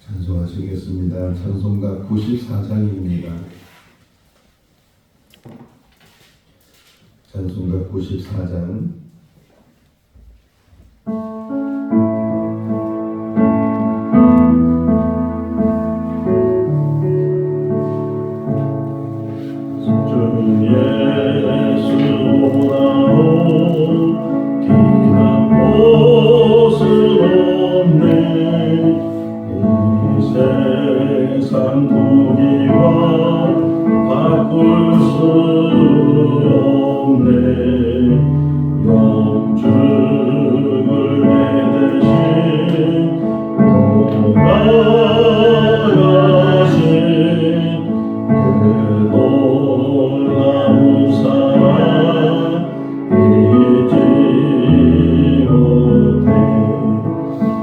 찬송하시겠습니다. 찬송가 94장입니다. 찬송가 94장. 세상 부귀와 바꿀 수 없네. 영죽을 내 대신 돌아가신 그 놀라운 사랑 잊지 못해. 세상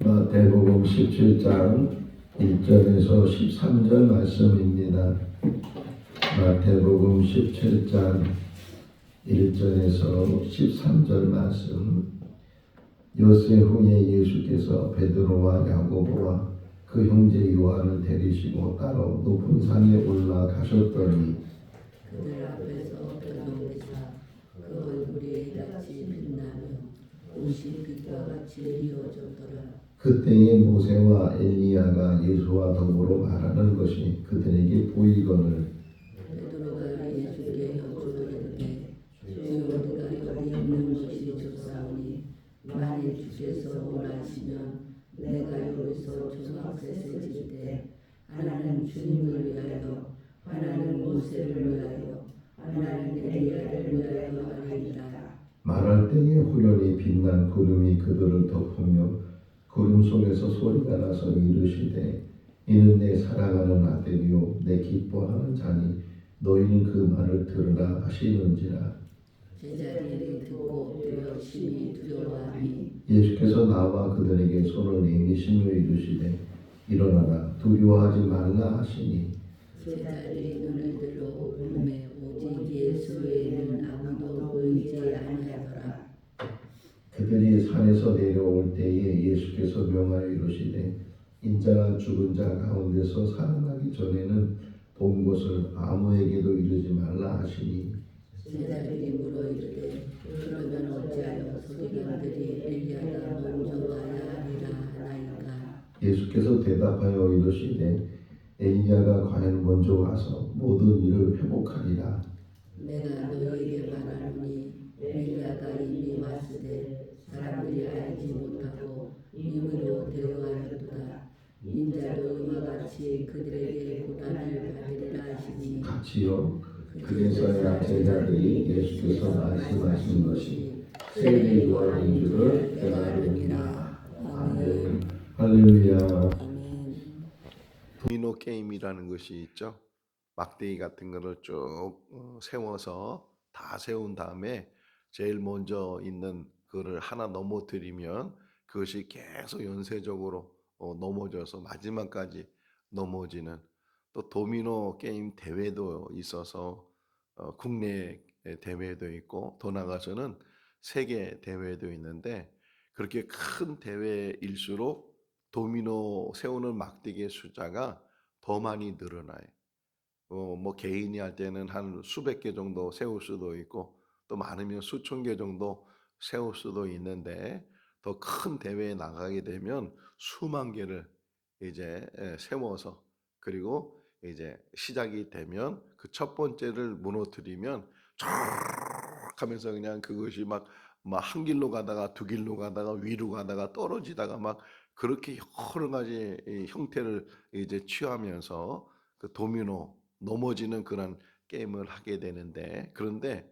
마태복음 17장 1절에서 13절 말씀입니다. 마태복음 17장 1절에서 13절 말씀. 엿새 후에 예수께서 베드로와 야고보와 그 형제 요한을 데리시고 따로 높은 산에 올라가셨더니 그들 앞에서 변호되사 그 얼굴이 같이 빛나며 옷이 빛과 같이 이어졌더라. 그때에 모세와 엘리야가 예수와 더불어 말하는 것이 그들에게 보이거늘 베드로가 예수께 여쭈르되 주여 우리가 여기 있는 것이 좋사오니 만일 주께서 원하시면 내가 여기서 초막셋을 모세를 위하여 하나는 엘리야를 위하여 하리이다. 말할 때에 후련히 빛난 구름이 그들을 덮으며 구름 속에서 소리가 나서 이르시되 이는 내 사랑하는 아들이요 내 기뻐하는 자니 너희는 그 말을 들으라 하시는지라. 제자들이 듣고 엎드려 심히 두려워하니 예수께서 나와 그들에게 손을 내미시며 이르시되 일어나라 두려워하지 말라 하시니 제자들이 눈을 들어 보매 오직 예수 외에는 아무도 보이지 아니하더라. 그들이 산에서 내려올 때에 예수께서 명하여 이르시되 인자가 죽은 자 가운데서 살아나기 전에는 본 것을 아무에게도 이르지 말라 하시니 제자들이 물어 이르되 그러면 어찌하여 서기관들이 엘리야가 먼저 와야 하리라 하나이까. 예수께서 대답하여 이르시되 엘리야가 과연 먼저 와서 모든 일을 회복하리라. 내가 너희에게 말하노니 엘리야가 이미 왔으되 사람들이 알지 못하고 임의로 대우하였도다. 인자도 이와 같이 그들에게 고난을 받으리라 하시니 같이요. 그래서야 제자들이 예수께서 말씀하신 것이 세례 요한인 줄을 깨달으니라. 아멘. 할렐루야. 아멘. 도미노 게임이라는 것이 있죠. 막대기 같은 거를 쭉 세워서 다 세운 다음에 제일 먼저 있는 그거를 하나 넘어뜨리면 그것이 계속 연쇄적으로 넘어져서 마지막까지 넘어지는, 또 도미노 게임 대회도 있어서 국내 대회도 있고 더 나가서는 세계 대회도 있는데, 그렇게 큰 대회일수록 도미노 세우는 막대기의 숫자가 더 많이 늘어나요. 뭐 개인이 할 때는 한 수백 개 정도 세울 수도 있고 또 많으면 수천 개 정도 세울 수도 있는데, 더 큰 대회에 나가게 되면 수만 개를 이제 세워서, 그리고 이제 시작이 되면 그 첫 번째를 무너뜨리면 쫙 하면서 그냥 그것이 막 한 길로 가다가 두 길로 가다가 위로 가다가 떨어지다가 막 그렇게 여러 가지 이 형태를 이제 취하면서 그 도미노 넘어지는 그런 게임을 하게 되는데, 그런데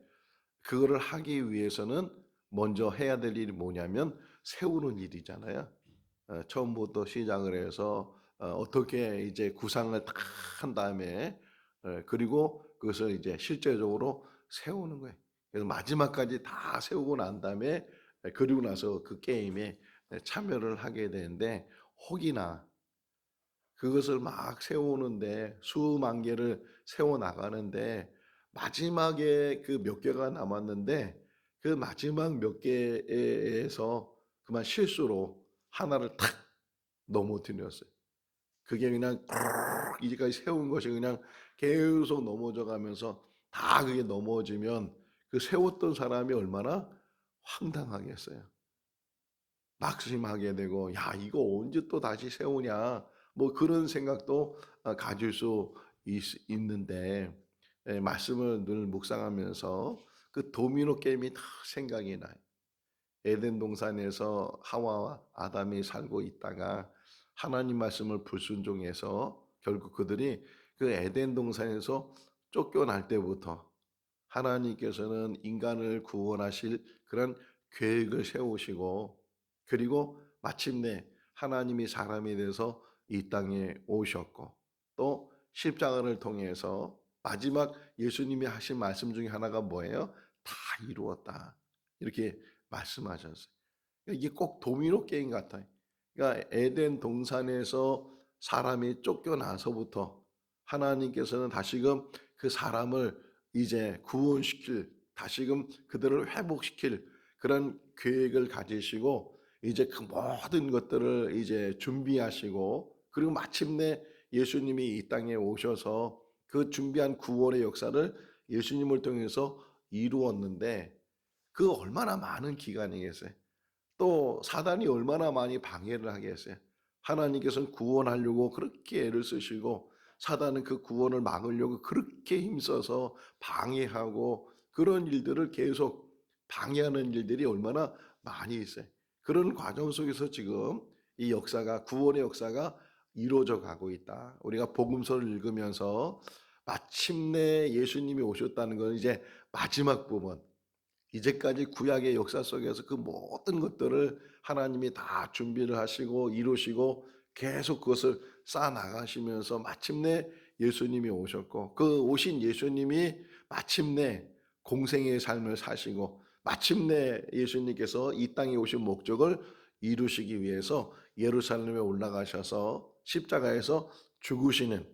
그거를 하기 위해서는 먼저 해야 될 일이 뭐냐면 세우는 일이잖아요. 처음부터 시작을 해서 어떻게 이제 구상을 딱 한 다음에 그리고 그것을 이제 실제적으로 세우는 거예요. 그래서 마지막까지 다 세우고 난 다음에 그리고 나서 그 게임에 참여를 하게 되는데, 혹이나 그것을 막 세우는데 수만 개를 세워 나가는데 마지막에 그 몇 개가 남았는데 그 마지막 몇 개에서 그만 실수로 하나를 탁 넘어뜨렸어요. 그게 그냥 이제까지 세운 것이 그냥 계속 넘어져 가면서 다 그게 넘어지면 그 세웠던 사람이 얼마나 황당하겠어요. 낙심하게 되고, 야 이거 언제 또 다시 세우냐, 뭐 그런 생각도 가질 수 있는데, 말씀을 늘 묵상하면서 그 도미노 게임이 다 생각이 나요. 에덴 동산에서 하와와 아담이 살고 있다가 하나님 말씀을 불순종해서 결국 그들이 그 에덴 동산에서 쫓겨날 때부터 하나님께서는 인간을 구원하실 그런 계획을 세우시고, 그리고 마침내 하나님이 사람이 돼서 이 땅에 오셨고, 또 십자가를 통해서 마지막 예수님이 하신 말씀 중에 하나가 뭐예요? 다 이루었다, 이렇게 말씀하셨어요. 이게 꼭 도미노 게임 같아요. 그러니까 에덴 동산에서 사람이 쫓겨나서부터 하나님께서는 다시금 그 사람을 이제 구원시킬, 다시금 그들을 회복시킬 그런 계획을 가지시고 이제 그 모든 것들을 이제 준비하시고, 그리고 마침내 예수님이 이 땅에 오셔서 그 준비한 구원의 역사를 예수님을 통해서 이루었는데, 그 얼마나 많은 기간이겠어요. 또 사단이 얼마나 많이 방해를 하겠어요. 하나님께서는 구원하려고 그렇게 애를 쓰시고 사단은 그 구원을 막으려고 그렇게 힘써서 방해하고, 그런 일들을 계속 방해하는 일들이 얼마나 많이 있어요. 그런 과정 속에서 지금 이 역사가, 구원의 역사가 이루어져 가고 있다. 우리가 복음서를 읽으면서 마침내 예수님이 오셨다는 건 이제 마지막 부분. 이제까지 구약의 역사 속에서 그 모든 것들을 하나님이 다 준비를 하시고 이루시고 계속 그것을 쌓아 나가시면서 마침내 예수님이 오셨고, 그 오신 예수님이 마침내 공생의 삶을 사시고 마침내 예수님께서 이 땅에 오신 목적을 이루시기 위해서 예루살렘에 올라가셔서 십자가에서 죽으시는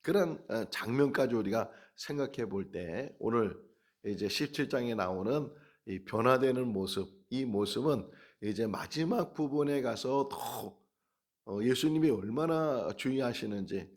그런 장면까지 우리가 생각해 볼 때, 오늘 이제 17장에 나오는 이 변화되는 모습, 이 모습은 이제 마지막 부분에 가서 더 예수님이 얼마나 중요하시는지.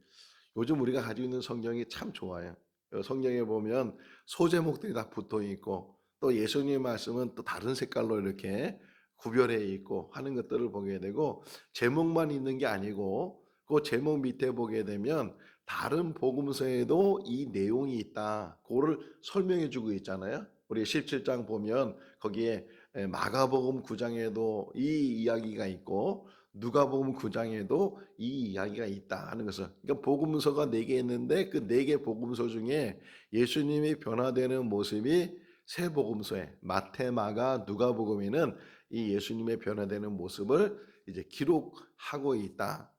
요즘 우리가 가지고 있는 성경이 참 좋아요. 성경에 보면 소제목들이 다 붙어 있고, 또 예수님의 말씀은 또 다른 색깔로 이렇게 구별해 있고 하는 것들을 보게 되고, 제목만 있는 게 아니고 그 제목 밑에 보게 되면 다른 복음서에도 이 내용이 있다, 그거를 설명해 주고 있잖아요. 우리 17장 보면 거기에 마가복음 9장에도 이 이야기가 있고 누가복음 9장에도 이 이야기가 있다 하는 것을, 그러니까 복음서가 4개 있는데 그 4개 복음서 중에 예수님이 변화되는 모습이 세 복음서에, 마태, 마가, 누가복음에는 이 예수님의 변화되는 모습을 이제 기록하고 있다.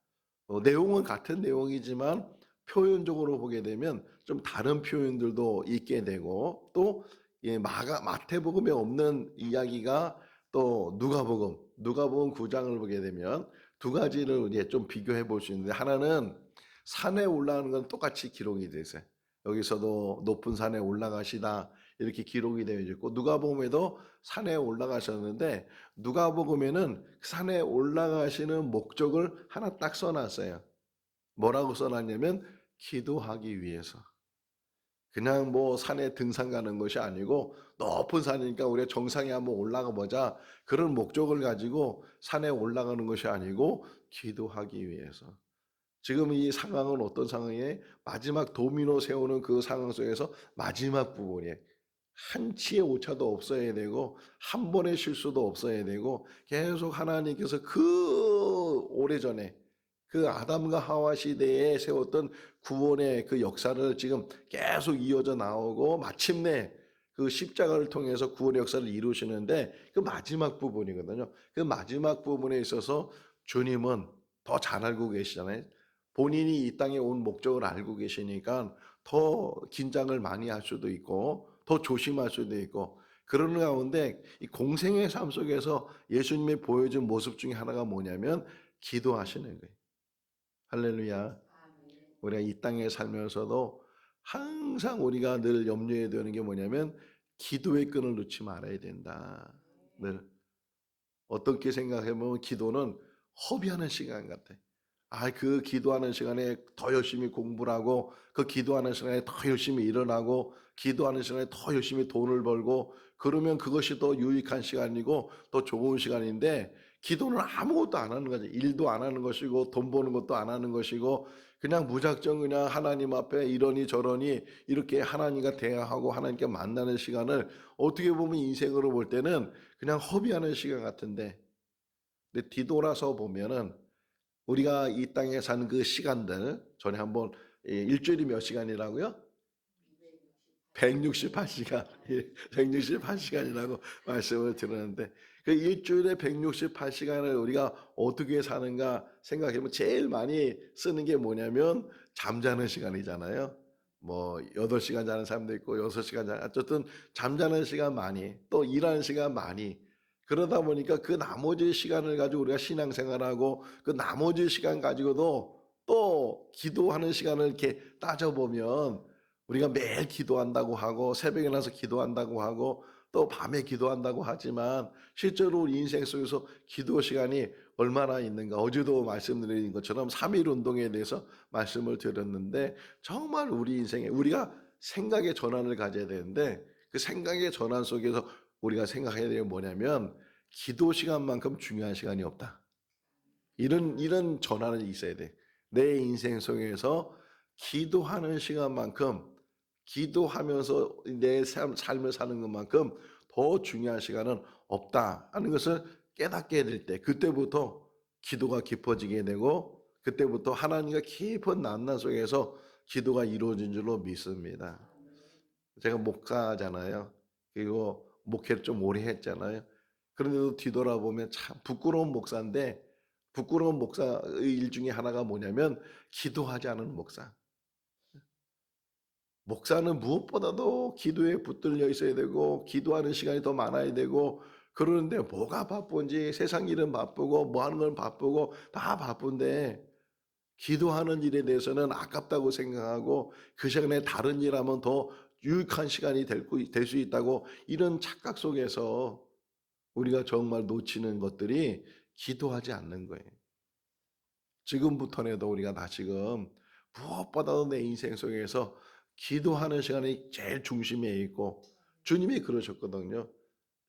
내용은 같은 내용이지만 표현적으로 보게 되면 좀 다른 표현들도 있게 되고, 또 마태복음에 없는 이야기가 또 누가복음 9장을 보게 되면 두 가지를 이제 좀 비교해 볼 수 있는데, 하나는 산에 올라가는 건 똑같이 기록이 되어 있어요. 여기서도 높은 산에 올라가시다 이렇게 기록이 되어 있고, 누가복음에도 산에 올라가셨는데 누가복음에는 산에 올라가시는 목적을 하나 딱 써놨어요. 뭐라고 써놨냐면 기도하기 위해서. 그냥 뭐 산에 등산 가는 것이 아니고 높은 산이니까 우리가 정상에 한번 올라가 보자, 그런 목적을 가지고 산에 올라가는 것이 아니고 기도하기 위해서. 지금 이 상황은 어떤 상황이에요? 마지막 도미노 세우는 그 상황 속에서 마지막 부분에 한치의 오차도 없어야 되고 한 번의 실수도 없어야 되고, 계속 하나님께서 그 오래전에 그 아담과 하와 시대에 세웠던 구원의 그 역사를 지금 계속 이어져 나오고 마침내 그 십자가를 통해서 구원의 역사를 이루시는데, 그 마지막 부분이거든요. 그 마지막 부분에 있어서 주님은 더 잘 알고 계시잖아요. 본인이 이 땅에 온 목적을 알고 계시니까 더 긴장을 많이 할 수도 있고 더 조심할 수도 있고, 그러는 가운데 이 공생의 삶 속에서 예수님이 보여준 모습 중에 하나가 뭐냐면 기도하시는 거예요. 할렐루야. 우리가 이 땅에 살면서도 항상 우리가 늘 염려해야 되는 게 뭐냐면 기도의 끈을 놓지 말아야 된다. 늘 어떻게 생각해보면 기도는 허비하는 시간 같아. 그 기도하는 시간에 더 열심히 공부를 하고, 그 기도하는 시간에 더 열심히 일어나고, 기도하는 시간에 더 열심히 돈을 벌고, 그러면 그것이 더 유익한 시간이고 더 좋은 시간인데, 기도는 아무것도 안 하는 거지. 일도 안 하는 것이고 돈 버는 것도 안 하는 것이고, 그냥 무작정 그냥 하나님 앞에 이러니 저러니 이렇게 하나님과 대화하고 하나님께 만나는 시간을 어떻게 보면 인생으로 볼 때는 그냥 허비하는 시간 같은데, 근데 뒤돌아서 보면은 우리가 이 땅에 사는 그 시간들, 전에 한번 일주일이 몇 시간이라고요? 168시간, 168시간이라고 말씀을 드렸는데, 그 일주일에 168시간을 우리가 어떻게 사는가 생각해보면 제일 많이 쓰는 게 뭐냐면 잠자는 시간이잖아요. 뭐 8시간 자는 사람도 있고 6시간 자는, 어쨌든 잠자는 시간 많이, 또 일하는 시간 많이. 그러다 보니까 그 나머지 시간을 가지고 우리가 신앙생활하고 그 나머지 시간 가지고도 또 기도하는 시간을 이렇게 따져보면, 우리가 매일 기도한다고 하고 새벽에 나서 기도한다고 하고 또 밤에 기도한다고 하지만 실제로 우리 인생 속에서 기도 시간이 얼마나 있는가. 어제도 말씀드린 것처럼 3.1 운동에 대해서 말씀을 드렸는데, 정말 우리 인생에 우리가 생각의 전환을 가져야 되는데, 그 생각의 전환 속에서 우리가 생각해야 되는 게 뭐냐면 기도 시간만큼 중요한 시간이 없다. 이런 전환이 있어야 돼. 내 인생 속에서 기도하는 시간만큼, 기도하면서 내 삶을 사는 것만큼 더 중요한 시간은 없다 하는 것을 깨닫게 될 때, 그때부터 기도가 깊어지게 되고, 그때부터 하나님과 깊은 만남 속에서 기도가 이루어진 줄로 믿습니다. 제가 목사잖아요. 그리고 목회를 좀 오래 했잖아요. 그런데도 뒤돌아보면 참 부끄러운 목사인데, 부끄러운 목사의 일 중에 하나가 뭐냐면 기도하지 않은 목사. 목사는 무엇보다도 기도에 붙들려 있어야 되고 기도하는 시간이 더 많아야 되고, 그러는데 뭐가 바쁜지, 세상 일은 바쁘고 뭐 하는 건 바쁘고 다 바쁜데 기도하는 일에 대해서는 아깝다고 생각하고 그 시간에 다른 일 하면 더 유익한 시간이 될 수 있다고, 이런 착각 속에서 우리가 정말 놓치는 것들이 기도하지 않는 거예요. 지금부터라도 우리가 다시금 무엇보다도 내 인생 속에서 기도하는 시간이 제일 중심에 있고, 주님이 그러셨거든요.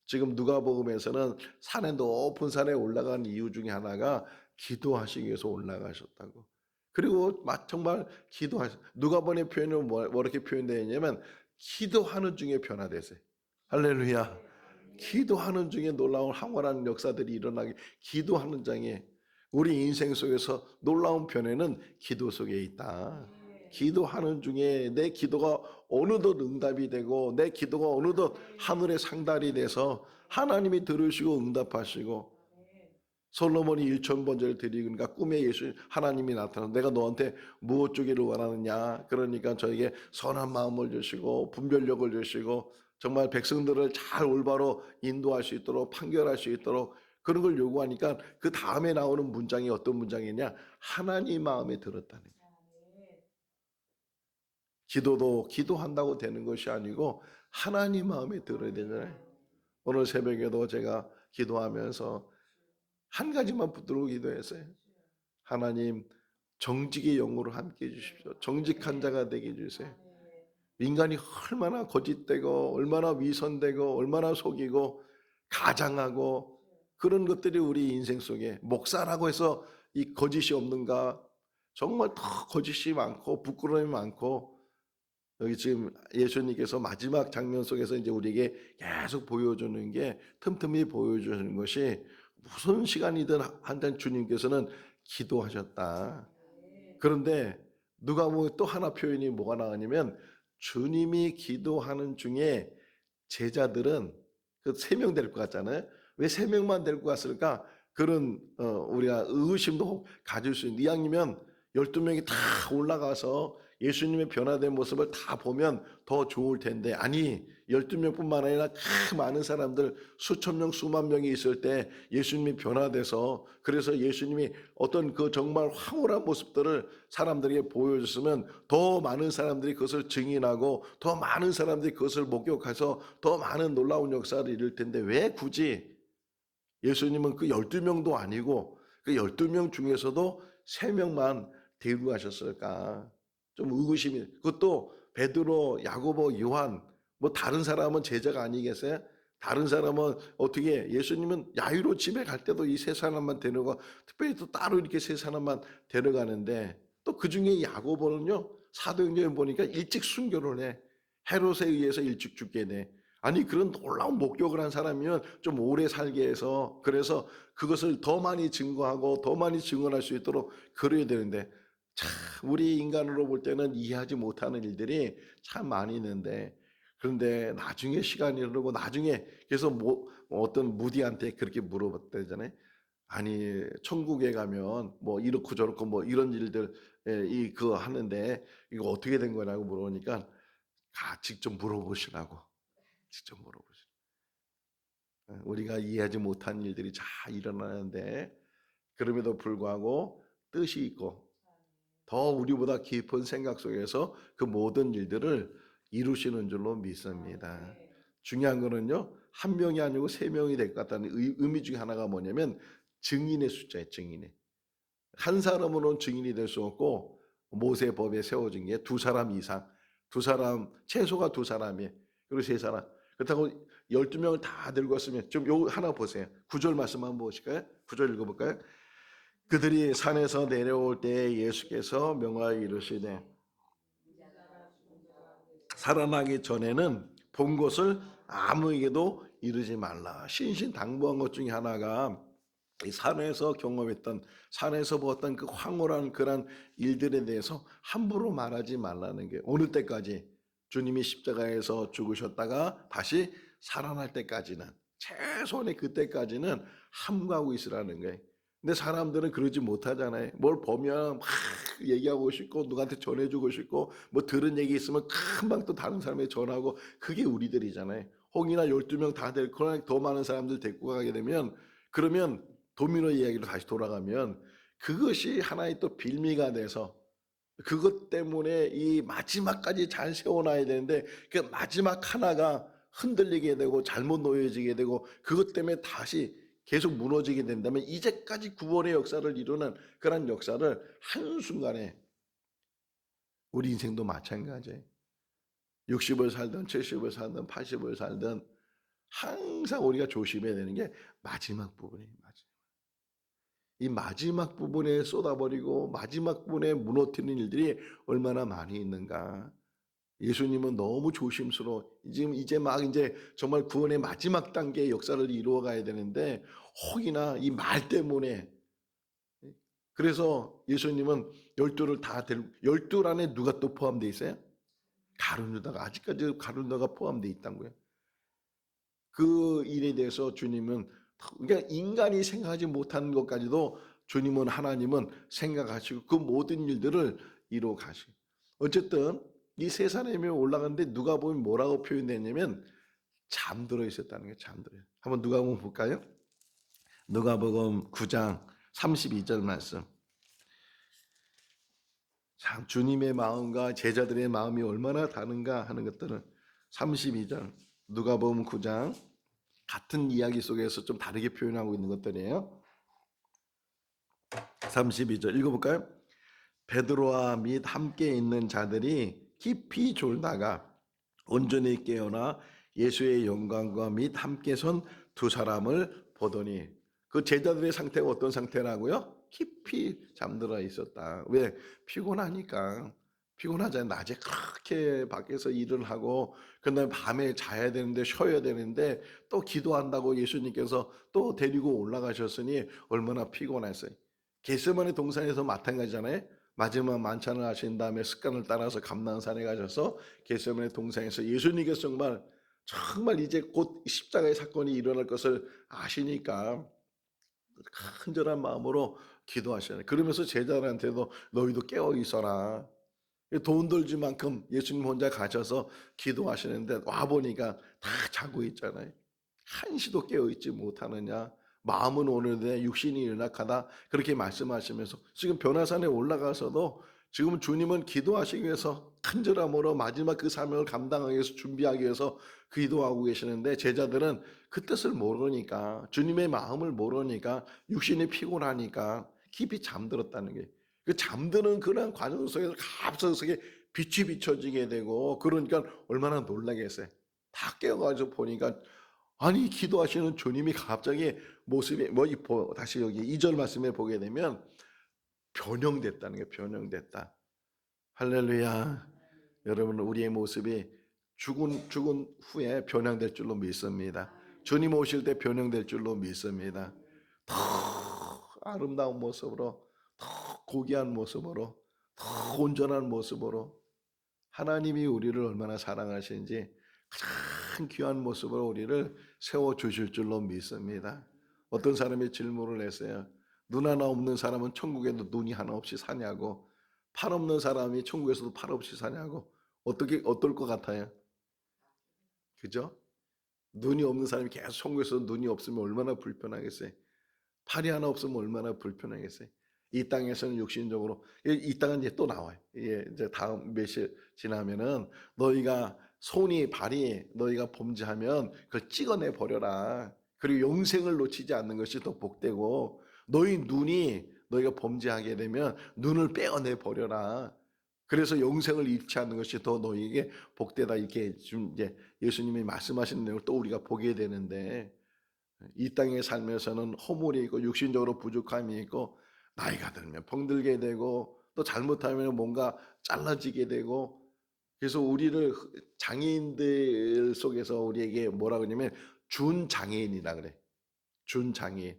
지금 누가복음에서는 산에, 높은 산에 올라간 이유 중에 하나가 기도하시기 위해서 올라가셨다고. 그리고 정말 기도하셨. 누가복음의 표현은 이렇게 표현되어 있냐면 기도하는 중에 변화되세요. 할렐루야. 기도하는 중에 놀라운 황홀한 역사들이 일어나게, 기도하는 장에 우리 인생 속에서 놀라운 변화는 기도 속에 있다. 기도하는 중에 내 기도가 어느덧 응답이 되고 내 기도가 어느덧 하늘에 상달이 돼서 하나님이 들으시고 응답하시고, 솔로몬이 1,000번제를 드리니까 꿈에 하나님이 나타나서 내가 너한테 무엇 주기를 원하느냐, 그러니까 저에게 선한 마음을 주시고 분별력을 주시고 정말 백성들을 잘 올바로 인도할 수 있도록, 판결할 수 있도록 그런 걸 요구하니까 그 다음에 나오는 문장이 어떤 문장이냐, 하나님 마음에 들었다는 거예요. 기도도 기도한다고 되는 것이 아니고 하나님 마음에 들어야 되잖아요. 오늘 새벽에도 제가 기도하면서 한 가지만 붙들고 기도했어요. 하나님, 정직의 영으로 함께 해주십시오. 정직한 자가 되게 해주세요. 인간이 얼마나 거짓되고 얼마나 위선되고 얼마나 속이고 가장하고 그런 것들이 우리 인생 속에, 목사라고 해서 이 거짓이 없는가? 정말 더 거짓이 많고 부끄러움이 많고, 여기 지금 예수님께서 마지막 장면 속에서 이제 우리에게 계속 보여주는 게, 틈틈이 보여주는 것이, 무슨 시간이든 한잔 주님께서는 기도하셨다. 그런데 누가 뭐 또 하나 표현이 뭐가 나오냐면, 주님이 기도하는 중에 제자들은 그 3명 데리고 갔잖아요. 왜 3명만 데리고 갔을까? 그런 우리가 의심도 가질 수 있는, 이왕이면 12명이 다 올라가서 예수님의 변화된 모습을 다 보면 더 좋을 텐데, 아니 12명뿐만 아니라 그 많은 사람들, 수천 명 수만 명이 있을 때 예수님이 변화돼서, 그래서 예수님이 어떤 그 정말 황홀한 모습들을 사람들에게 보여줬으면 더 많은 사람들이 그것을 증인하고 더 많은 사람들이 그것을 목격해서 더 많은 놀라운 역사를 이룰 텐데, 왜 굳이 예수님은 그 12명도 아니고 그 12명 중에서도 3명만 데리고 가셨을까? 좀 의구심이. 그것도 베드로, 야고보, 요한, 뭐 다른 사람은 제자가 아니겠어요? 다른 사람은 어떻게, 예수님은 야유로 집에 갈 때도 이 3사람만 데려가, 특별히 또 따로 이렇게 3사람만 데려가는데, 또 그중에 야고보는요, 사도행전에 보니까 일찍 순교를 해. 헤롯에 의해서 일찍 죽게 돼. 아니 그런 놀라운 목격을 한 사람이면 좀 오래 살게 해서, 그래서 그것을 더 많이 증거하고 더 많이 증언할 수 있도록 그래야 되는데, 참 우리 인간으로 볼 때는 이해하지 못하는 일들이 참 많이 있는데, 그런데 나중에 시간이 흐르고 나중에, 그래서 뭐 어떤 무디한테 그렇게 물어봤다잖아요. 아니 천국에 가면 뭐 이렇고 저렇고 뭐 이런 일들 이 그거 하는데 이거 어떻게 된 거냐고 물어보니까, 직접 물어보시라고. 직접 물어보시라고. 우리가 이해하지 못한 일들이 잘 일어나는데, 그럼에도 불구하고 뜻이 있고 더 우리보다 깊은 생각 속에서 그 모든 일들을 이루시는 줄로 믿습니다. 중요한 거는요, 1명이 아니고 3명이 될 것 같다는 의미 중에 하나가 뭐냐면 증인의 숫자예요. 증인의. 한 사람으로는 증인이 될 수 없고, 모세법에 세워진 게 2사람 이상, 2사람, 최소가 2사람이에요. 그리고 3사람. 그렇다고 12명을 다 들고 왔으면, 좀 요 하나 보세요. 9절 말씀 한번 보실까요? 9절 읽어볼까요? 그들이 산에서 내려올 때 예수께서 명하여 이르시되, 살아나기 전에는 본 것을 아무에게도 이르지 말라. 신신당부한 것 중에 하나가 이 산에서 경험했던, 산에서 보았던 그 황홀한 그런 일들에 대해서 함부로 말하지 말라는 게, 어느 때까지 주님이 십자가에서 죽으셨다가 다시 살아날 때까지는, 최소한의 그때까지는 함구하고 있으라는 거예요. 근데 사람들은 그러지 못하잖아요. 뭘 보면 막 얘기하고 싶고 누구한테 전해주고 싶고 뭐 들은 얘기 있으면 금방 또 다른 사람에게 전하고, 그게 우리들이잖아요. 혹이나 12명 다 될 거나 더 많은 사람들 데리고 가게 되면, 그러면 도미노 이야기로 다시 돌아가면 그것이 하나의 또 빌미가 돼서, 그것 때문에 이 마지막까지 잘 세워놔야 되는데 그 마지막 하나가 흔들리게 되고 잘못 놓여지게 되고 그것 때문에 다시 계속 무너지게 된다면, 이제까지 구원의 역사를 이루는 그런 역사를 한순간에, 우리 인생도 마찬가지예요. 60을 살든 70을 살든 80을 살든 항상 우리가 조심해야 되는 게 마지막 부분이에요. 이 마지막 부분에 쏟아버리고 마지막 부분에 무너뜨리는 일들이 얼마나 많이 있는가. 예수님은 너무 조심스러워. 지금 이제 막 이제 정말 구원의 마지막 단계의 역사를 이루어 가야 되는데 혹이나 이 말 때문에. 그래서 예수님은 12를 다 12 안에 누가 또 포함되어 있어요? 가룟 유다가, 아직까지 가룟 유다가 포함되어 있다는 거예요. 그 일에 대해서 주님은, 그러니까 인간이 생각하지 못한 것까지도 주님은, 하나님은 생각하시고 그 모든 일들을 이루어 가시고. 어쨌든 이 세 사람이 올라갔는데 누가 보면 뭐라고 표현됐냐면 잠들어 있었다는 거예요. 잠들어. 한번 누가복음 볼까요? 누가복음 9장 32절 말씀. 참 주님의 마음과 제자들의 마음이 얼마나 다른가 하는 것들은 32절 누가복음 9장, 같은 이야기 속에서 좀 다르게 표현하고 있는 것들이에요. 32절 읽어볼까요? 베드로와 및 함께 있는 자들이 깊이 졸다가 온전히 깨어나 예수의 영광과 및 함께 선 두 사람을 보더니, 그 제자들의 상태가 어떤 상태라고요? 깊이 잠들어 있었다. 왜? 피곤하니까. 피곤하잖아요. 낮에 그렇게 밖에서 일을 하고 그다음에 밤에 자야 되는데 쉬어야 되는데 또 기도한다고 예수님께서 또 데리고 올라가셨으니 얼마나 피곤했어요. 겟세마네 동산에서 마찬가지잖아요. 마지막 만찬을 하신 다음에 습관을 따라서 감난산에 가셔서 겟세마네 동산에서 예수님께서 정말 이제 곧 십자가의 사건이 일어날 것을 아시니까 간절한 마음으로 기도하시잖아요. 그러면서 제자들한테도 너희도 깨어 있어라. 돈 들지 만큼 예수님 혼자 가셔서 기도하시는데 와보니까 다 자고 있잖아요. 한시도 깨어 있지 못하느냐. 마음은 오는데 육신이 연약하다. 그렇게 말씀하시면서 지금 변화산에 올라가서도 지금 주님은 기도하시기 위해서 간절함으로 마지막 그 사명을 감당하기 위해서 준비하기 위해서 기도하고 계시는데, 제자들은 그 뜻을 모르니까, 주님의 마음을 모르니까, 육신이 피곤하니까 깊이 잠들었다는 게, 그 잠드는 그런 과정 속에서 갑자기 빛이 비춰지게 되고, 그러니까 얼마나 놀라겠어요. 다 깨어가지고 보니까 아니 기도하시는 주님이 갑자기 모습이 다시 여기 2절 말씀에 보게 되면 변형됐다는 게, 변형됐다. 할렐루야. 여러분, 우리의 모습이 죽은 후에 변형될 줄로 믿습니다. 주님 오실 때 변형될 줄로 믿습니다. 더 아름다운 모습으로, 더 고귀한 모습으로, 더 온전한 모습으로, 하나님이 우리를 얼마나 사랑하시는지 가장 귀한 모습으로 우리를 세워주실 줄로 믿습니다. 어떤 사람이 질문을 했어요. 눈 하나 없는 사람은 천국에도 눈이 하나 없이 사냐고, 팔 없는 사람이 천국에서도 팔 없이 사냐고. 어떨 것 같아요? 그죠? 눈이 없는 사람이 계속 천국에서 눈이 없으면 얼마나 불편하겠어요? 팔이 하나 없으면 얼마나 불편하겠어요? 이 땅에서는 육신적으로, 이 땅은 이제 또 나와요. 이제 다음 몇시 지나면은 너희가 발이 너희가 범죄하면 그걸 찍어내 버려라. 그리고 영생을 놓치지 않는 것이 더 복되고, 너희가 범죄하게 되면 눈을 빼어내 버려라. 그래서 영생을 잃지 않는 것이 더 너희에게 복되다. 이렇게 좀 이제 예수님이 말씀하시는 내용을 또 우리가 보게 되는데, 이 땅에 살면서는 허물이 있고 육신적으로 부족함이 있고 나이가 들면 병들게 되고 또 잘못하면 뭔가 잘라지게 되고, 그래서 우리를 장애인들 속에서 우리에게 뭐라 그러냐면 준장애인이라 그래. 준장애인.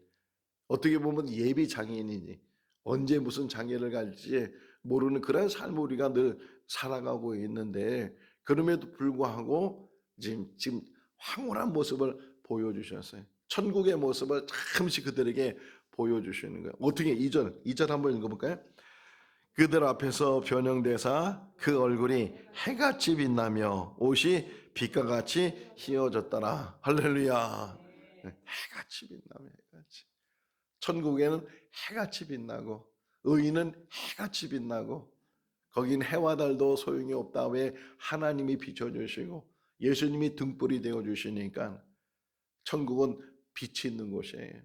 어떻게 보면 예비 장애인이니 언제 무슨 장애를 갈지 모르는 그런 삶을 우리가 늘 살아가고 있는데 그럼에도 불구하고 지금 황홀한 모습을 보여주셨어요. 천국의 모습을 잠시 그들에게 보여주시는 거예요. 어떻게 2절 한번 읽어볼까요? 그들 앞에서 변형되사 그 얼굴이 해같이 빛나며 옷이 빛과 같이 휘어졌더라. 할렐루야. 해같이 빛나며 해같이. 천국에는 해같이 빛나고 의인은 해같이 빛나고 거긴 해와 달도 소용이 없다. 왜? 하나님이 비춰주시고 예수님이 등불이 되어주시니까 천국은 빛이 있는 곳이에요.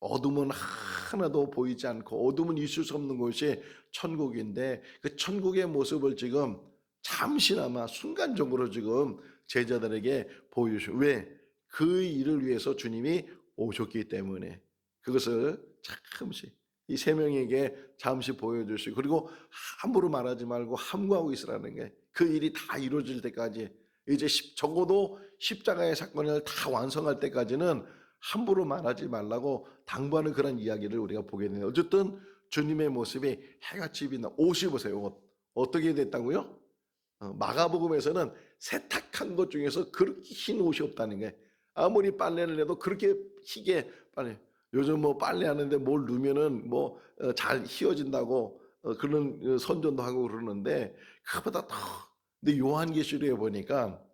어둠은 하나도 보이지 않고 어둠은 있을 수 없는 곳이 천국인데 그 천국의 모습을 지금 잠시나마 순간적으로 지금 제자들에게 보여주시고 왜? 그 일을 위해서 주님이 오셨기 때문에 그것을 잠시 이 세 명에게 잠시 보여주시고 그리고 함부로 말하지 말고 함구하고 있으라는 게 그 일이 다 이루어질 때까지 이제 적어도 십자가의 사건을 다 완성할 때까지는 함부로 말하지 말라고 당부하는 그런 이야기를 우리가 보게 되네요. 어쨌든 주님의 모습이 해같이 빛나 옷이 보세요. 옷. 어떻게 됐다고요? 마가복음에서는 세탁한 것 중에서 그렇게 흰 옷이 없다는 게 아무리 빨래를 해도 그렇게 희게 빨래 요즘 뭐 빨래하는데 뭘 넣으면은 뭐 잘 휘어진다고 그런 선전도 하고 그러는데 그보다 더 근데 요한계시록에 보니까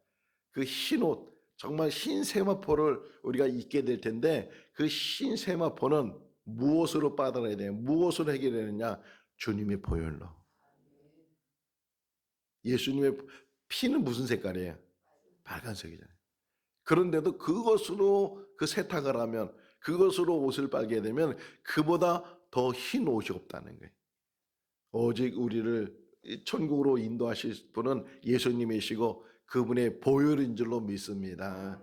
그 흰 옷 정말 흰 세마포를 우리가 입게 될 텐데 그 흰 세마포는 무엇으로 빠져나야 돼요? 무엇으로 해결되느냐? 주님의 보혈로. 예수님의 피는 무슨 색깔이에요? 빨간색이잖아요. 그런데도 그것으로 그 세탁을 하면 그것으로 옷을 빨게 되면 그보다 더 흰 옷이 없다는 거예요. 오직 우리를 천국으로 인도하실 분은 예수님이시고 그분의 보혈인 줄로 믿습니다.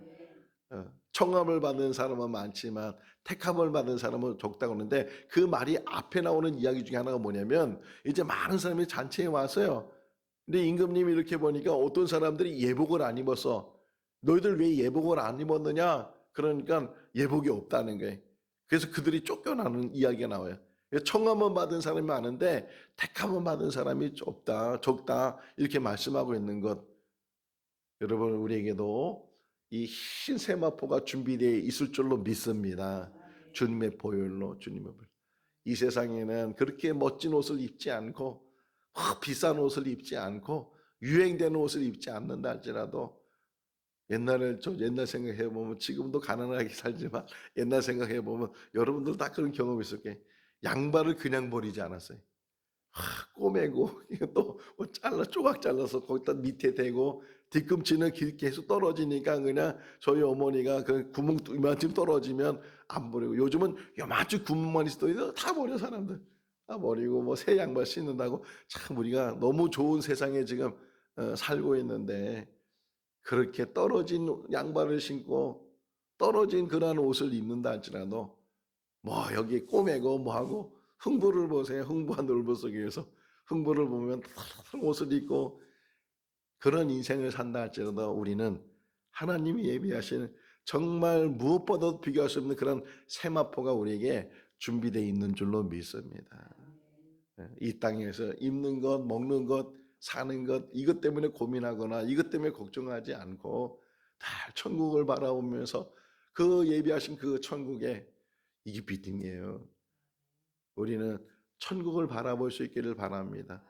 청함을 받은 사람은 많지만 택함을 받은 사람은 적다고 하는데 그 말이 앞에 나오는 이야기 중에 하나가 뭐냐면 이제 많은 사람이 잔치에 왔어요. 근데 임금님이 이렇게 보니까 어떤 사람들이 예복을 안 입었어. 너희들 왜 예복을 안 입었느냐? 그러니까 예복이 없다는 거예요. 그래서 그들이 쫓겨나는 이야기가 나와요. 청함은 받은 사람이 많은데 택함은 받은 사람이 없다, 적다 이렇게 말씀하고 있는 것. 여러분 우리에게도 이 흰 세마포가 준비되어 있을 줄로 믿습니다. 주님의 보혈로 주님의 보혈. 이 세상에는 그렇게 멋진 옷을 입지 않고 비싼 옷을 입지 않고 유행되는 옷을 입지 않는다 할지라도 옛날 생각해 보면 지금도 가난하게 살지만 옛날 생각해 보면 여러분들 다 그런 경험이 있을 거예요. 양발을 그냥 버리지 않았어요. 꼬매고 또 조각 잘라서 거기다 밑에 대고 뒤꿈치는 계속 떨어지니까 그냥 저희 어머니가 그 구멍 이만큼 떨어지면 안 버리고 요즘은 요만큼 구멍만 있어도 다 버려 사람들 다 버리고 뭐 새 양발 신는다고 참 우리가 너무 좋은 세상에 지금 살고 있는데 그렇게 떨어진 양발을 신고 떨어진 그러한 옷을 입는다 할지라도 뭐 여기 꼬매고 뭐하고 흥부를 보세요. 흥부한 놀부 속에서 흥부를 보면 다른 옷을 입고 그런 인생을 산다 할지라도 우리는 하나님이 예비하시는 정말 무엇보다도 비교할 수 없는 그런 세마포가 우리에게 준비되어 있는 줄로 믿습니다. 이 땅에서 입는 것, 먹는 것, 사는 것 이것 때문에 고민하거나 이것 때문에 걱정하지 않고 다 천국을 바라보면서 그 예비하신 그 천국에 이게 비딩이에요. 우리는 천국을 바라볼 수 있기를 바랍니다.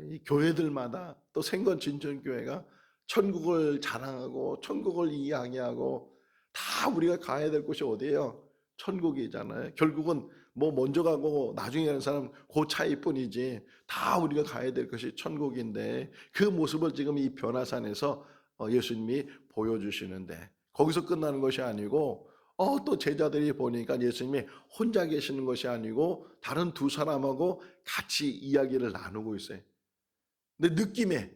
이 교회들마다 또 생건 진천교회가 천국을 자랑하고 천국을 이야기하고 다 우리가 가야 될 곳이 어디예요? 천국이잖아요. 결국은 뭐 먼저 가고 나중에 가는 사람 그 차이뿐이지 다 우리가 가야 될 것이 천국인데 그 모습을 지금 이 변화산에서 예수님이 보여주시는데 거기서 끝나는 것이 아니고 또 제자들이 보니까 예수님이 혼자 계시는 것이 아니고 다른 두 사람하고 같이 이야기를 나누고 있어요. 근데 느낌에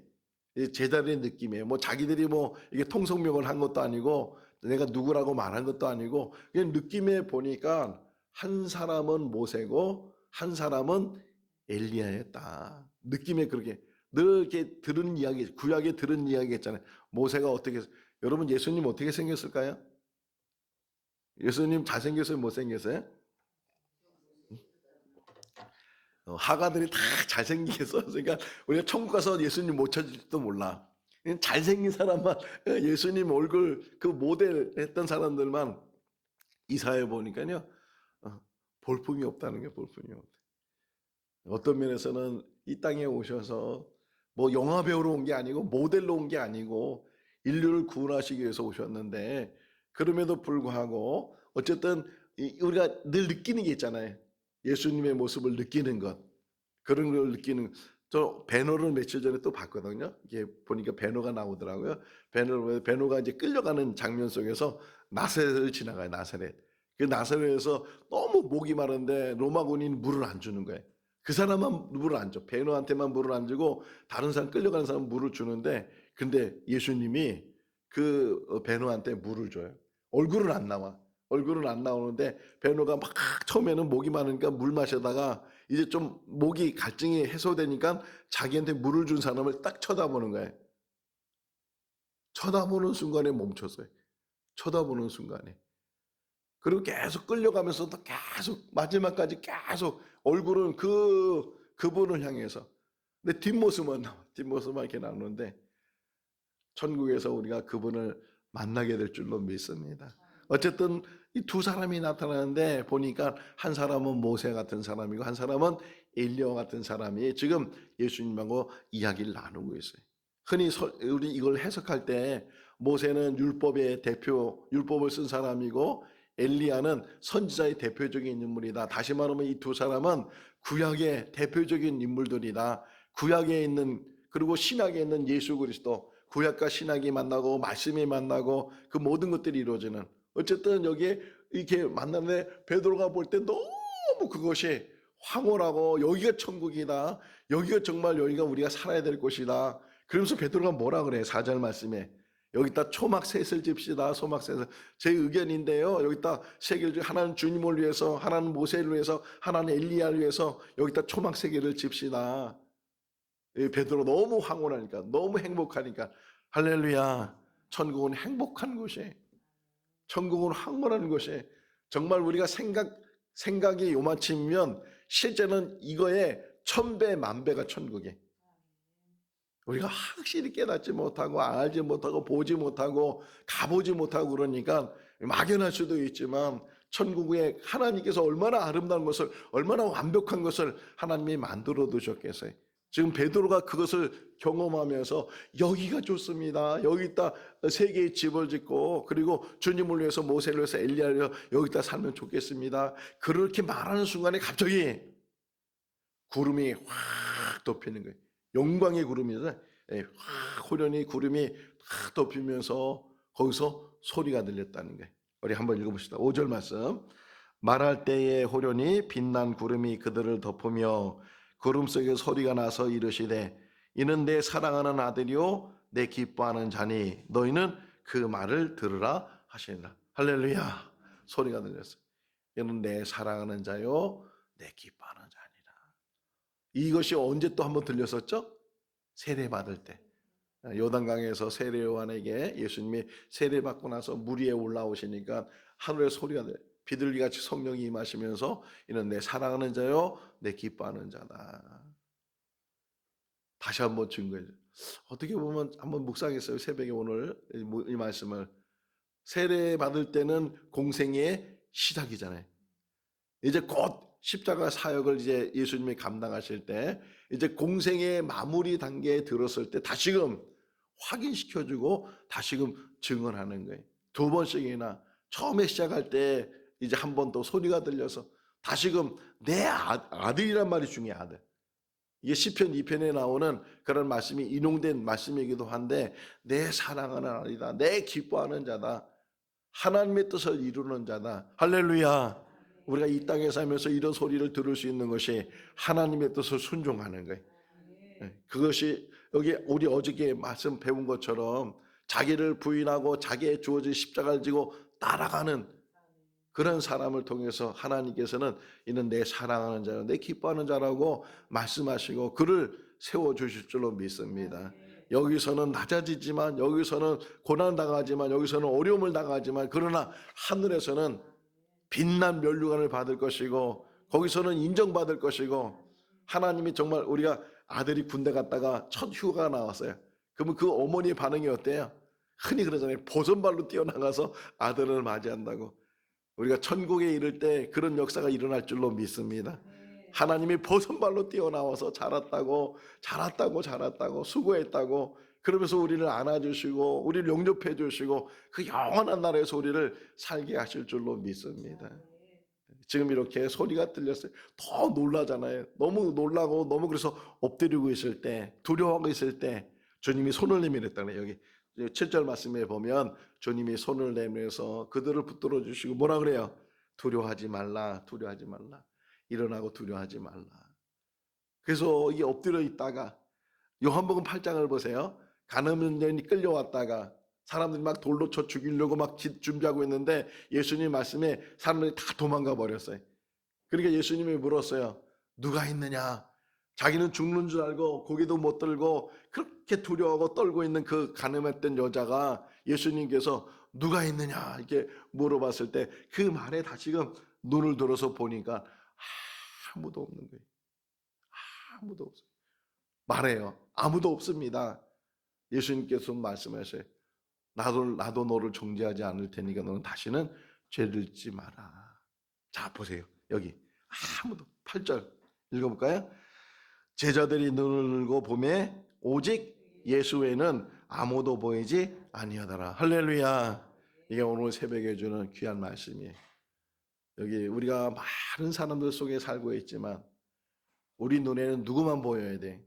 제자들의 느낌이에요. 뭐 자기들이 뭐 이게 통성명을 한 것도 아니고 내가 누구라고 말한 것도 아니고 그냥 느낌에 보니까 한 사람은 모세고 한 사람은 엘리야였다. 느낌에 그렇게 늘 이렇게 들은 이야기, 구약에 들은 이야기 있잖아요. 모세가 어떻게 여러분 예수님 어떻게 생겼을까요? 예수님 잘생겼어요? 못생겼어요? 하가들이 다 잘생기게 썼으니까 우리가 천국 가서 예수님 못 찾을지도 몰라. 그냥 잘생긴 사람만 예수님 얼굴 그 모델 했던 사람들만 이사해 보니까요 볼품이 없다는 게 볼품이 없다. 어떤 면에서는 이 땅에 오셔서 뭐 영화 배우러 온 게 아니고 모델로 온 게 아니고 인류를 구원하시기 위해서 오셨는데 그럼에도 불구하고 어쨌든 우리가 늘 느끼는 게 있잖아요. 예수님의 모습을 느끼는 것. 그런 걸 느끼는 저 배너를 며칠 전에 또 봤거든요. 이게 보니까 배너가 나오더라고요. 배너가 이제 끌려가는 장면 속에서 나사렛을 지나가요. 나사렛. 그 나사렛에서 너무 목이 마른데 로마 군인 물을 안 주는 거예요. 그 사람만 물을 안 줘. 배너한테만 물을 안 주고 다른 사람 끌려가는 사람 물을 주는데 근데 예수님이 그 배너한테 물을 줘요. 얼굴은 안 나와. 얼굴은 안 나오는데 배너가 막 처음에는 목이 마르니까 물 마시다가 이제 좀 목이 갈증이 해소되니까 자기한테 물을 준 사람을 딱 쳐다보는 거예요. 쳐다보는 순간에 멈췄어요. 쳐다보는 순간에. 그리고 계속 끌려가면서도 계속 마지막까지 계속 얼굴은 그분을 향해서. 근데 뒷모습만 나와. 뒷모습만 이렇게 나오는데 천국에서 우리가 그분을 만나게 될 줄로 믿습니다. 어쨌든 이 두 사람이 나타나는데 보니까 한 사람은 모세 같은 사람이고 한 사람은 엘리야 같은 사람이 지금 예수님하고 이야기를 나누고 있어요. 흔히 우리 이걸 해석할 때 모세는 율법의 대표, 율법을 쓴 사람이고 엘리야는 선지자의 대표적인 인물이다. 다시 말하면 이 두 사람은 구약의 대표적인 인물들이다. 구약에 있는 그리고 신약에 있는 예수 그리스도, 구약과 신약이 만나고 말씀이 만나고 그 모든 것들이 이루어지는 어쨌든 여기에 이렇게 만났는데 베드로가 볼 때 너무 그것이 황홀하고 여기가 천국이다. 여기가 정말 여기가 우리가 살아야 될 곳이다. 그러면서 베드로가 뭐라 그래? 4절 말씀에 여기다 초막셋을 집시다. 소막셋을 제 의견인데요. 여기다 세 개를 하나는 주님을 위해서, 하나는 모세를 위해서, 하나는 엘리야를 위해서 여기다 초막 세 개를 집시다. 베드로 너무 황홀하니까, 너무 행복하니까 할렐루야. 천국은 행복한 곳이에요. 천국은 황홀한 곳이에요. 정말 우리가 생각이 요만치면 실제는 이거에 1000배, 10,000배가 천국이에요. 우리가 확실히 깨닫지 못하고 알지 못하고 보지 못하고 가보지 못하고 그러니까 막연할 수도 있지만 천국에 하나님께서 얼마나 아름다운 것을 얼마나 완벽한 것을 하나님이 만들어 두셨겠어요. 지금 베드로가 그것을 경험하면서 여기가 좋습니다. 여기다 세 개의 집을 짓고 그리고 주님을 위해서 모세를 위해서 엘리야를 위해서 여기다 살면 좋겠습니다. 그렇게 말하는 순간에 갑자기 구름이 확 덮이는 거예요. 영광의 구름이잖아요. 확 호련히 구름이 확 덮이면서 거기서 소리가 들렸다는 거예요. 우리 한번 읽어봅시다. 5절 말씀. 말할 때에 호련히 빛난 구름이 그들을 덮으며 구름 속에 소리가 나서 이르시되 이는 내 사랑하는 아들이요 내 기뻐하는 자니 너희는 그 말을 들으라 하시니라. 할렐루야. 소리가 들렸어요. 이는 내 사랑하는 자요 내 기뻐하는 자니라. 이것이 언제 또 한번 들렸었죠? 세례 받을 때. 요단강에서 세례 요한에게 예수님이 세례 받고 나서 물 위에 올라오시니까 하늘에 소리가 들려요. 비둘기같이 성령이 임하시면서 이는 내 사랑하는 자요 내 기뻐하는 자다. 다시 한번 증거해줘. 어떻게 보면 한번 묵상했어요. 새벽에 오늘 이 말씀을. 세례 받을 때는 공생의 시작이잖아요. 이제 곧 십자가 사역을 이제 예수님이 감당하실 때 이제 공생의 마무리 단계에 들었을 때 다시금 확인시켜주고 다시금 증언하는 거예요. 두 번씩이나 처음에 시작할 때 이제 한 번 더 소리가 들려서 다시금 내 아들이란 말이 중요해. 아들. 이게 시편 2편에 나오는 그런 말씀이 인용된 말씀이기도 한데 내 사랑하는 아들이다. 내 기뻐하는 자다. 하나님의 뜻을 이루는 자다. 할렐루야. 우리가 이 땅에 살면서 이런 소리를 들을 수 있는 것이 하나님의 뜻을 순종하는 거예요. 그것이 여기 우리 어저께 말씀 배운 것처럼 자기를 부인하고 자기의 주어진 십자가를 지고 따라가는 그런 사람을 통해서 하나님께서는 이는 내 사랑하는 자요 내 기뻐하는 자라고 말씀하시고 그를 세워주실 줄로 믿습니다. 여기서는 낮아지지만 여기서는 고난당하지만 여기서는 어려움을 당하지만 그러나 하늘에서는 빛난 면류관을 받을 것이고 거기서는 인정받을 것이고 하나님이 정말 우리가 아들이 군대 갔다가 첫 휴가가 나왔어요. 그러면 그 어머니의 반응이 어때요? 흔히 그러잖아요. 보선발로 뛰어나가서 아들을 맞이한다고. 우리가 천국에 이를 때 그런 역사가 일어날 줄로 믿습니다. 하나님이 보선발로 뛰어나와서 자랐다고 수고했다고 그러면서 우리를 안아주시고 우리를 용접해 주시고 그 영원한 나라에서 우리를 살게 하실 줄로 믿습니다. 지금 이렇게 소리가 들렸어요. 더 놀라잖아요. 너무 놀라고 너무 그래서 엎드리고 있을 때 두려워하고 있을 때 주님이 손을 내밀었다네. 여기 7절 말씀에 보면 주님이 손을 내밀어서 그들을 붙들어 주시고 뭐라 그래요? 두려워하지 말라. 두려워하지 말라. 일어나고 두려워하지 말라. 그래서 이게 엎드려 있다가 요한복음 8장을 보세요. 가늠한 여인이 끌려왔다가 사람들이 막 돌로 쳐 죽이려고 막 준비하고 있는데 예수님 말씀에 사람들이 다 도망가 버렸어요. 그러니까 예수님이 물었어요. 누가 있느냐? 자기는 죽는 줄 알고 고개도 못 들고 그렇게 두려워하고 떨고 있는 그 가늠했던 여자가 예수님께서 누가 있느냐 이렇게 물어봤을 때 그 말에 다시금 눈을 들어서 보니까 아무도 없는 거예요. 아무도 없어요. 말해요. 아무도 없습니다. 예수님께서 말씀하세요. 나도 너를 정죄하지 않을 테니까 너는 다시는 죄를 짓지 마라. 자 보세요. 여기 아무도 8절 읽어볼까요? 제자들이 눈을 들고 보매 오직 예수 외에는 아무도 보이지 아니하더라. 할렐루야. 이게 오늘 새벽에 주는 귀한 말씀이에요. 여기 우리가 많은 사람들 속에 살고 있지만 우리 눈에는 누구만 보여야 돼?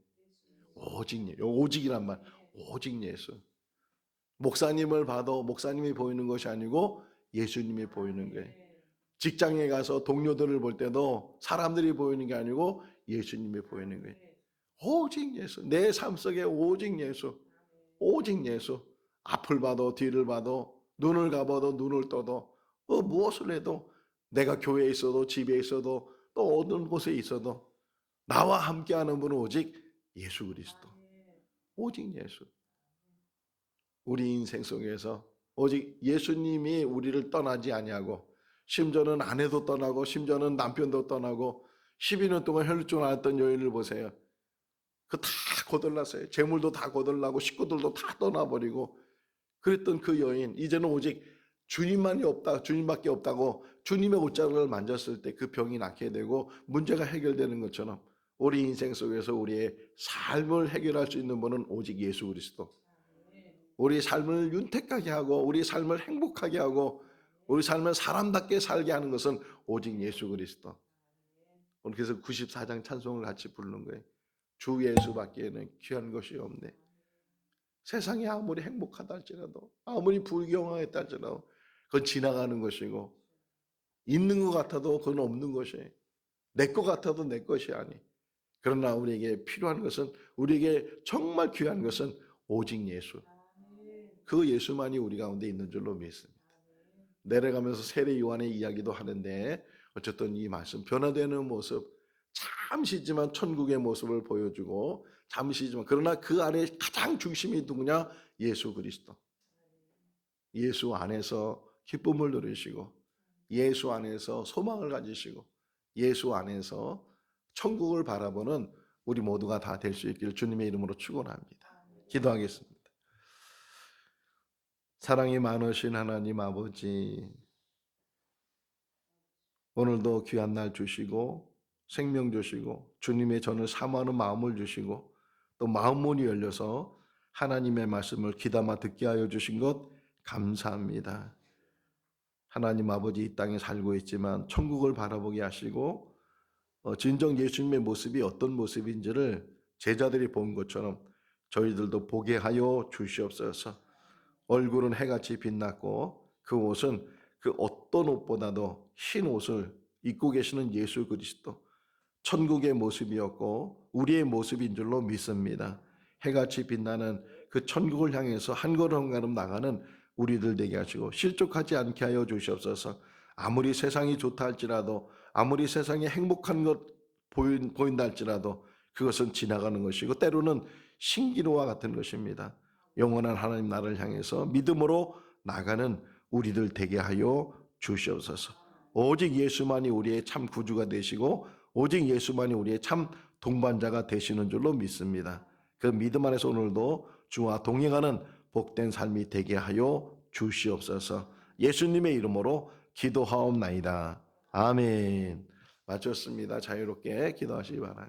오직 예수. 오직이란 말. 오직 예수. 목사님을 봐도 목사님이 보이는 것이 아니고 예수님이 보이는 거예요. 직장에 가서 동료들을 볼 때도 사람들이 보이는 게 아니고 예수님이 보이는 거예요. 오직 예수. 내 삶 속에 오직 예수. 오직 예수. 앞을 봐도 뒤를 봐도 눈을 감아도 눈을 떠도 무엇을 해도 내가 교회에 있어도 집에 있어도 또 어느 곳에 있어도 나와 함께하는 분은 오직 예수 그리스도. 오직 예수. 우리 인생 속에서 오직 예수님이 우리를 떠나지 아니하고 심지어는 아내도 떠나고 심지어는 남편도 떠나고 12년 동안 혈루증 앓았던 여인을 보세요. 그 다 거들났어요. 재물도 다 거들나고 식구들도 다 떠나버리고 그랬던 그 여인 이제는 오직 주님만이 없다. 주님밖에 없다고 주님의 옷자락을 만졌을 때 그 병이 낫게 되고 문제가 해결되는 것처럼 우리 인생 속에서 우리의 삶을 해결할 수 있는 분은 오직 예수 그리스도. 우리 삶을 윤택하게 하고 우리 삶을 행복하게 하고 우리 삶을 사람답게 살게 하는 것은 오직 예수 그리스도. 오늘 그래서 94장 찬송을 같이 부르는 거예요. 주 예수밖에는 귀한 것이 없네. 세상이 아무리 행복하다 할지라도 아무리 불경하겠다 할지라도 그건 지나가는 것이고 있는 것 같아도 그건 없는 것이에요. 내 것 같아도 내 것이 아니. 그러나 우리에게 필요한 것은 우리에게 정말 귀한 것은 오직 예수. 그 예수만이 우리 가운데 있는 줄로 믿습니다. 내려가면서 세례 요한의 이야기도 하는데 어쨌든 이 말씀 변화되는 모습 잠시지만 천국의 모습을 보여주고 잠시지만 그러나 그 안에 가장 중심이 누구냐? 예수 그리스도. 예수 안에서 기쁨을 누리시고 예수 안에서 소망을 가지시고 예수 안에서 천국을 바라보는 우리 모두가 다 될 수 있기를 주님의 이름으로 축원합니다. 기도하겠습니다. 사랑이 많으신 하나님 아버지, 오늘도 귀한 날 주시고 생명 주시고 주님의 전을 사모하는 마음을 주시고 또 마음문이 열려서 하나님의 말씀을 귀담아 듣게 하여 주신 것 감사합니다. 하나님 아버지, 이 땅에 살고 있지만 천국을 바라보게 하시고 진정 예수님의 모습이 어떤 모습인지를 제자들이 본 것처럼 저희들도 보게 하여 주시옵소서. 얼굴은 해같이 빛났고 그 옷은 그 어떤 옷보다도 흰 옷을 입고 계시는 예수 그리스도, 천국의 모습이었고 우리의 모습인 줄로 믿습니다. 해같이 빛나는 그 천국을 향해서 한 걸음 한 걸음 나가는 우리들 되게 하시고 실족하지 않게 하여 주시옵소서. 아무리 세상이 좋다 할지라도 아무리 세상에 행복한 것 보인다 할지라도 그것은 지나가는 것이고 때로는 신기루와 같은 것입니다. 영원한 하나님 나라를 향해서 믿음으로 나가는 우리들 되게 하여 주시옵소서. 오직 예수만이 우리의 참 구주가 되시고 오직 예수만이 우리의 참 동반자가 되시는 줄로 믿습니다. 그 믿음 안에서 오늘도 주와 동행하는 복된 삶이 되게 하여 주시옵소서. 예수님의 이름으로 기도하옵나이다. 아멘. 마쳤습니다. 자유롭게 기도하시기 바랍니다.